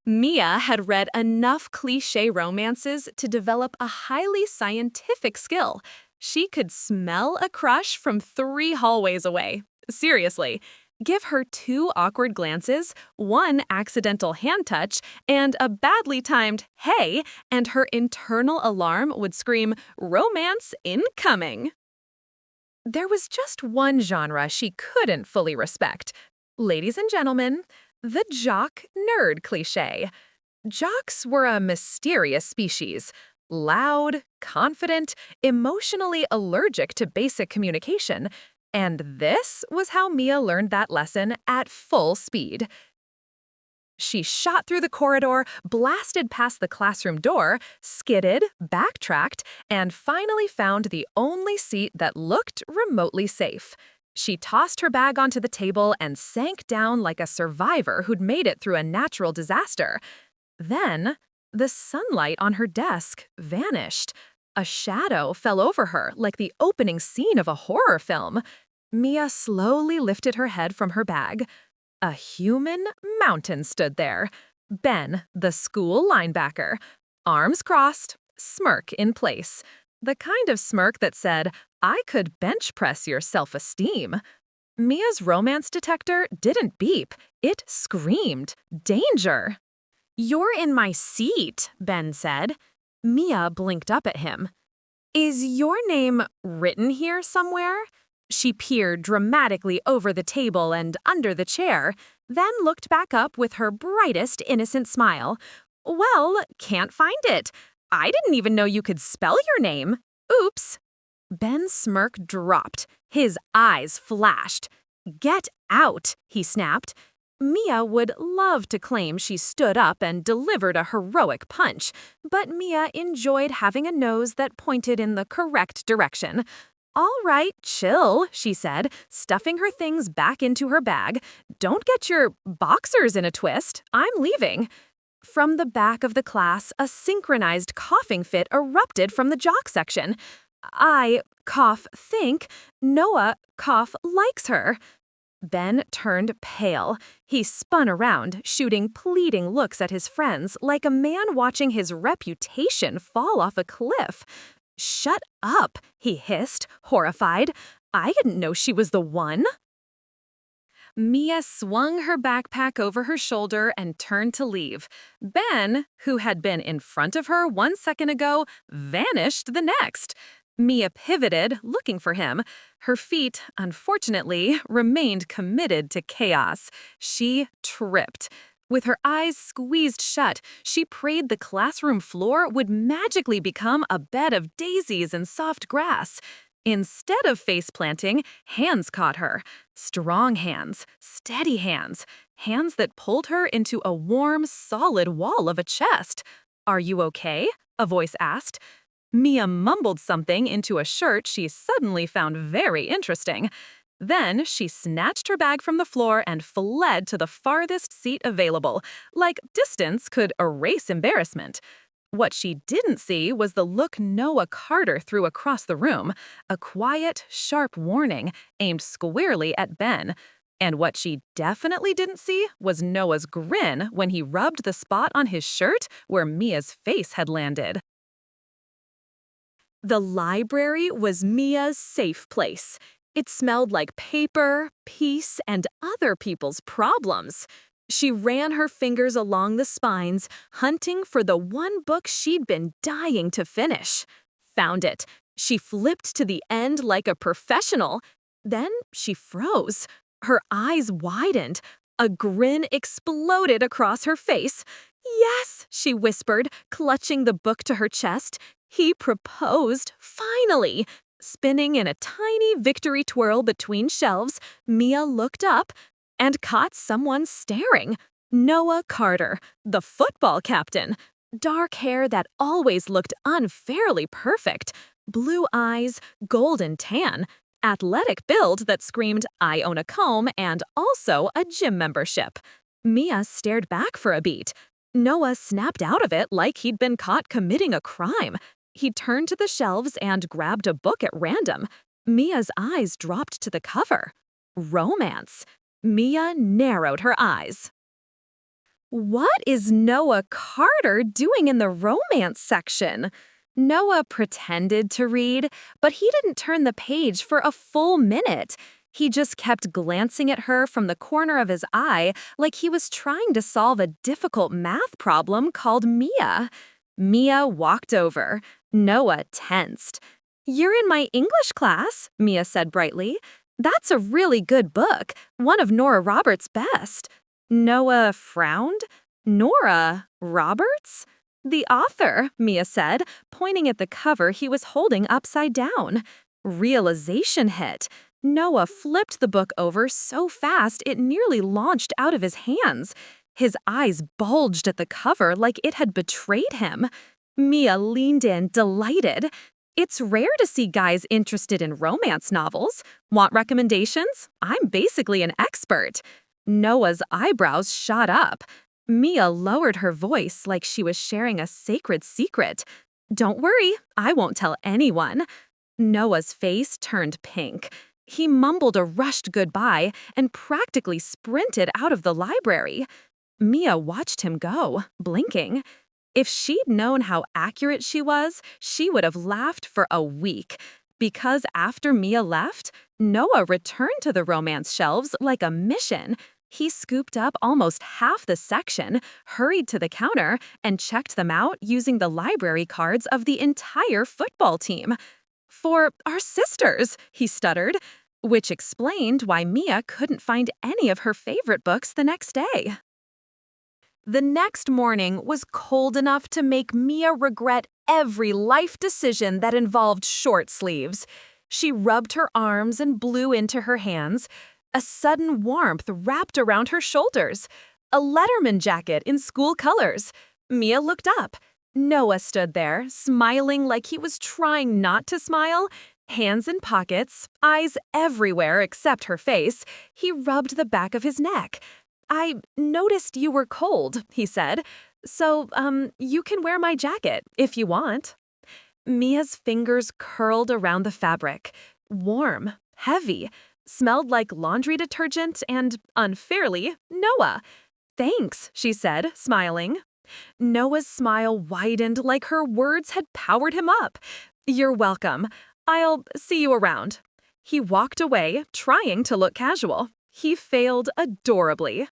Mia had read enough cliché romances to develop a highly scientific skill. She could smell a crush from 3 hallways away. Seriously. Give her 2 awkward glances, 1 accidental hand touch, and a badly timed hey, and her internal alarm would scream, "Romance incoming." There was just one genre she couldn't fully respect. Ladies and gentlemen, the jock nerd cliché. Jocks were a mysterious species. Loud, confident, emotionally allergic to basic communication. And this was how Mia learned that lesson at full speed. She shot through the corridor, blasted past the classroom door, skidded, backtracked, and finally found the only seat that looked remotely safe. She tossed her bag onto the table and sank down like a survivor who'd made it through a natural disaster. Then, the sunlight on her desk vanished. A shadow fell over her like the opening scene of a horror film. Mia slowly lifted her head from her bag. A human mountain stood there. Ben, the school linebacker. Arms crossed, smirk in place. The kind of smirk that said, "I could bench press your self-esteem." Mia's romance detector didn't beep. It screamed, "Danger!" "You're in my seat," Ben said. Mia blinked up at him. "Is your name written here somewhere?" She peered dramatically over the table and under the chair, then looked back up with her brightest innocent smile. "Well, can't find it. I didn't even know you could spell your name. Oops." Ben's smirk dropped. His eyes flashed. "Get out," he snapped. Mia would love to claim she stood up and delivered a heroic punch, but Mia enjoyed having a nose that pointed in the correct direction. "All right, chill," she said, stuffing her things back into her bag. "Don't get your boxers in a twist. I'm leaving." From the back of the class, a synchronized coughing fit erupted from the jock section. I think Noah likes her. Ben turned pale. He spun around, shooting pleading looks at his friends like a man watching his reputation fall off a cliff. "Shut up," he hissed, horrified. "I didn't know she was the one." Mia swung her backpack over her shoulder and turned to leave. Ben, who had been in front of her 1 second ago, vanished the next. Mia pivoted, looking for him. Her feet, unfortunately, remained committed to chaos. She tripped. With her eyes squeezed shut, she prayed the classroom floor would magically become a bed of daisies and soft grass. Instead of face planting, hands caught her. Strong hands, steady hands, hands that pulled her into a warm, solid wall of a chest. "Are you okay?" a voice asked. Mia mumbled something into a shirt she suddenly found very interesting. Then she snatched her bag from the floor and fled to the farthest seat available, like distance could erase embarrassment. What she didn't see was the look Noah Carter threw across the room, a quiet, sharp warning aimed squarely at Ben. And what she definitely didn't see was Noah's grin when he rubbed the spot on his shirt where Mia's face had landed. The library was Mia's safe place. It smelled like paper, peace, and other people's problems. She ran her fingers along the spines, hunting for the one book she'd been dying to finish. Found it. She flipped to the end like a professional. Then she froze. Her eyes widened. A grin exploded across her face. "Yes," she whispered, clutching the book to her chest. He proposed, finally. Spinning in a tiny victory twirl between shelves, Mia looked up and caught someone staring. Noah Carter, the football captain. Dark hair that always looked unfairly perfect. Blue eyes, golden tan. Athletic build that screamed, "I own a comb and also a gym membership." Mia stared back for a beat. Noah snapped out of it like he'd been caught committing a crime. He turned to the shelves and grabbed a book at random. Mia's eyes dropped to the cover. Romance. Mia narrowed her eyes. What is Noah Carter doing in the romance section? Noah pretended to read, but he didn't turn the page for a full minute. He just kept glancing at her from the corner of his eye like he was trying to solve a difficult math problem called Mia. Mia walked over. Noah tensed. "You're in my English class," Mia said brightly. "That's a really good book, one of Nora Roberts' best." Noah frowned. "Nora Roberts?" "The author," Mia said, pointing at the cover he was holding upside down. Realization hit. Noah flipped the book over so fast it nearly launched out of his hands. His eyes bulged at the cover like it had betrayed him. Mia leaned in, delighted. "It's rare to see guys interested in romance novels. Want recommendations? I'm basically an expert." Noah's eyebrows shot up. Mia lowered her voice like she was sharing a sacred secret. "Don't worry, I won't tell anyone." Noah's face turned pink. He mumbled a rushed goodbye and practically sprinted out of the library. Mia watched him go, blinking. If she'd known how accurate she was, she would have laughed for a week. Because after Mia left, Noah returned to the romance shelves like a mission. He scooped up almost half the section, hurried to the counter, and checked them out using the library cards of the entire football team. "For our sisters," he stuttered, which explained why Mia couldn't find any of her favorite books the next day. The next morning was cold enough to make Mia regret every life decision that involved short sleeves. She rubbed her arms and blew into her hands. A sudden warmth wrapped around her shoulders. A Letterman jacket in school colors. Mia looked up. Noah stood there, smiling like he was trying not to smile. Hands in pockets, eyes everywhere except her face. He rubbed the back of his neck. "I noticed you were cold," he said. "So, you can wear my jacket if you want." Mia's fingers curled around the fabric. Warm, heavy, smelled like laundry detergent and, unfairly, Noah. "Thanks," she said, smiling. Noah's smile widened like her words had powered him up. "You're welcome. I'll see you around." He walked away, trying to look casual. He failed adorably.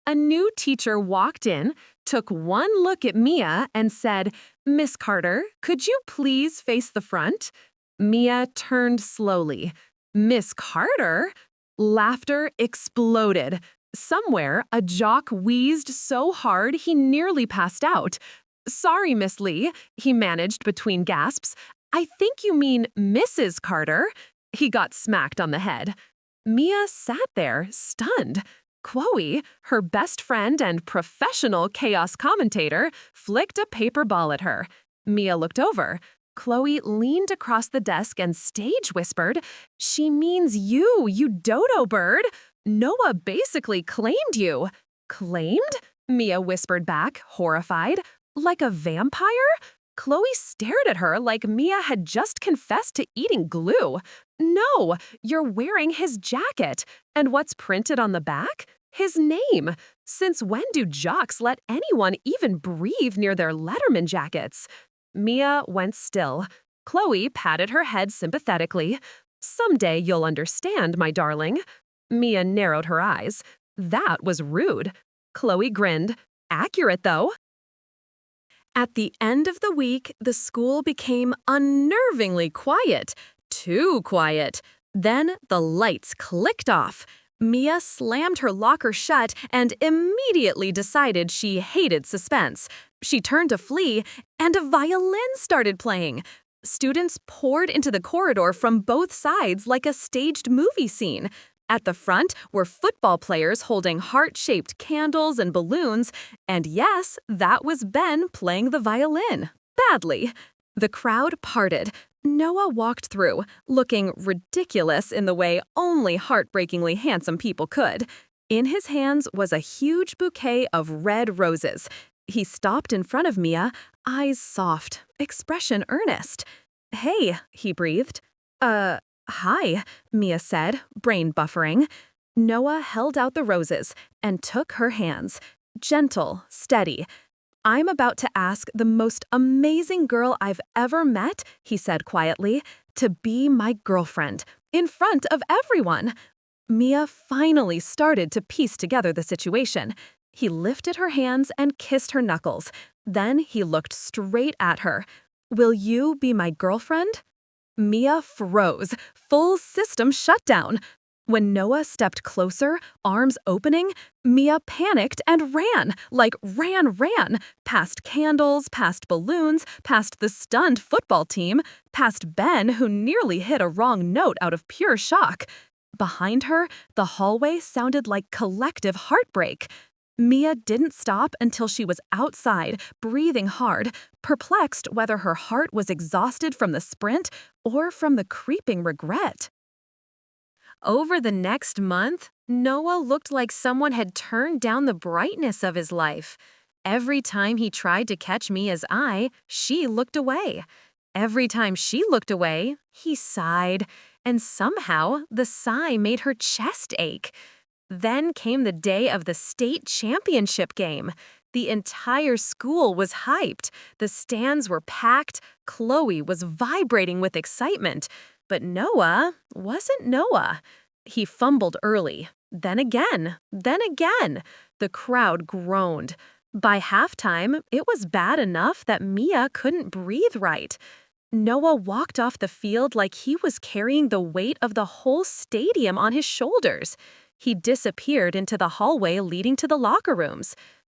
A new teacher walked in, took one look at Mia, and said, "Miss Carter, could you please face the front?" Mia turned slowly. "Miss Carter?" Laughter exploded. Somewhere, a Jock wheezed so hard he nearly passed out. "Sorry, Miss Lee," he managed between gasps. "I think you mean Mrs. Carter." He got smacked on the head. Mia sat there, stunned. Chloe, her best friend and professional chaos commentator, flicked a paper ball at her. Mia looked over. Chloe leaned across the desk and stage whispered, "She means you, you dodo bird. Noah basically claimed you." "Claimed?" Mia whispered back, horrified. "Like a vampire?" Chloe stared at her like Mia had just confessed to eating glue. "No, you're wearing his jacket. And what's printed on the back? His name. Since when do jocks let anyone even breathe near their Letterman jackets?" Mia went still. Chloe patted her head sympathetically. "Someday you'll understand, my darling." Mia narrowed her eyes. That was rude. Chloe grinned. Accurate, though. At the end of the week, the school became unnervingly quiet. Too quiet. Then the lights clicked off. Mia slammed her locker shut and immediately decided she hated suspense. She turned to flee, and a violin started playing. Students poured into the corridor from both sides like a staged movie scene. At the front were football players holding heart-shaped candles and balloons, and yes, that was Ben playing the violin. Badly. The crowd parted. Noah walked through, looking ridiculous in the way only heartbreakingly handsome people could. In his hands was a huge bouquet of red roses. He stopped in front of Mia, eyes soft, expression earnest. "Hey," he breathed. Hi," Mia said, brain buffering. Noah held out the roses and took her hands. Gentle, steady. "I'm about to ask the most amazing girl I've ever met," he said quietly, "to be my girlfriend, in front of everyone." Mia finally started to piece together the situation. He lifted her hands and kissed her knuckles. Then he looked straight at her. "Will you be my girlfriend?" Mia froze, full system shutdown. When Noah stepped closer, arms opening, Mia panicked and ran, like ran, past candles, past balloons, past the stunned football team, past Ben, who nearly hit a wrong note out of pure shock. Behind her, the hallway sounded like collective heartbreak. Mia didn't stop until she was outside, breathing hard, perplexed whether her heart was exhausted from the sprint or from the creeping regret. Over the next month, Noah looked like someone had turned down the brightness of his life. Every time he tried to catch Mia's eye, she looked away. Every time she looked away, he sighed, and somehow the sigh made her chest ache. Then came the day of the state championship game. The entire school was hyped. The stands were packed. Chloe was vibrating with excitement. But Noah wasn't Noah. He fumbled early. Then again. Then again. The crowd groaned. By halftime, it was bad enough that Mia couldn't breathe right. Noah walked off the field like he was carrying the weight of the whole stadium on his shoulders. He disappeared into the hallway leading to the locker rooms.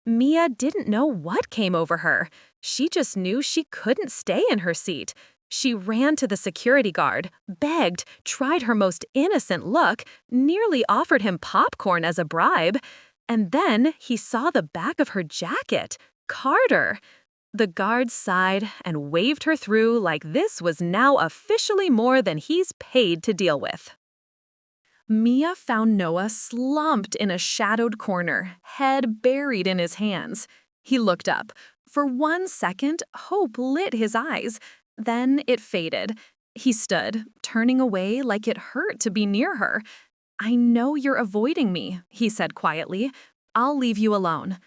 Mia didn't know what came over her. She just knew she couldn't stay in her seat. She ran to the security guard, begged, tried her most innocent look, nearly offered him popcorn as a bribe. And then he saw the back of her jacket. Carter. The guard sighed and waved her through like this was now officially more than he's paid to deal with. Mia found Noah slumped in a shadowed corner, head buried in his hands. He looked up. For 1 second, hope lit his eyes. Then it faded. He stood, turning away like it hurt to be near her. "I know you're avoiding me," he said quietly. "I'll leave you alone."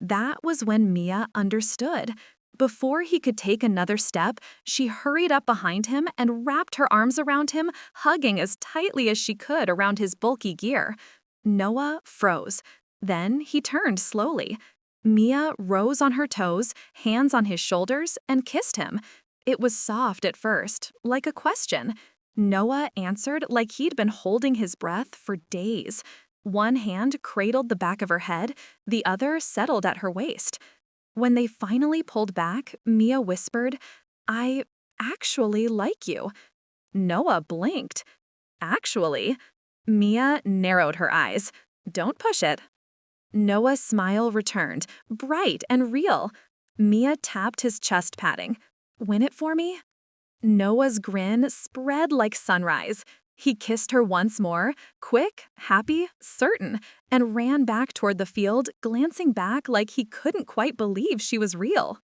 That was when Mia understood. Before he could take another step, she hurried up behind him and wrapped her arms around him, hugging as tightly as she could around his bulky gear. Noah froze. Then he turned slowly. Mia rose on her toes, hands on his shoulders, and kissed him. It was soft at first, like a question. Noah answered like he'd been holding his breath for days. One hand cradled the back of her head, the other settled at her waist. When they finally pulled back, Mia whispered, "I actually like you." Noah blinked. "Actually?" Mia narrowed her eyes. "Don't push it." Noah's smile returned, bright and real. Mia tapped his chest padding. "Win it for me?" Noah's grin spread like sunrise. He kissed her once more, quick, happy, certain, and ran back toward the field, glancing back like he couldn't quite believe she was real.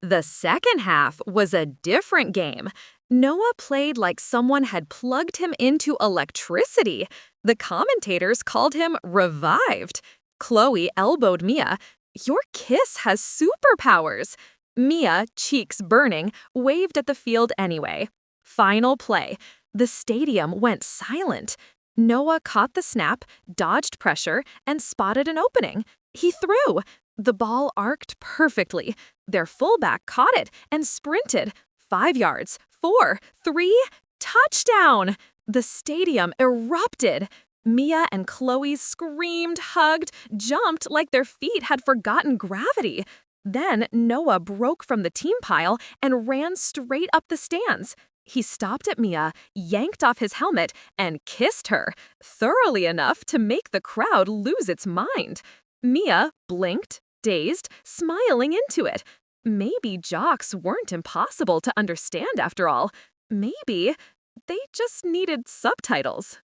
The second half was a different game. Noah played like someone had plugged him into electricity. The commentators called him revived. Chloe elbowed Mia. "Your kiss has superpowers." Mia, cheeks burning, waved at the field anyway. Final play. The stadium went silent. Noah caught the snap, dodged pressure, and spotted an opening. He threw. The ball arced perfectly. Their fullback caught it and sprinted. 5 yards, 4, 3, touchdown! The stadium erupted. Mia and Chloe screamed, hugged, jumped like their feet had forgotten gravity. Then Noah broke from the team pile and ran straight up the stands. He stopped at Mia, yanked off his helmet, and kissed her, thoroughly enough to make the crowd lose its mind. Mia blinked, dazed, smiling into it. Maybe jocks weren't impossible to understand after all. Maybe they just needed subtitles.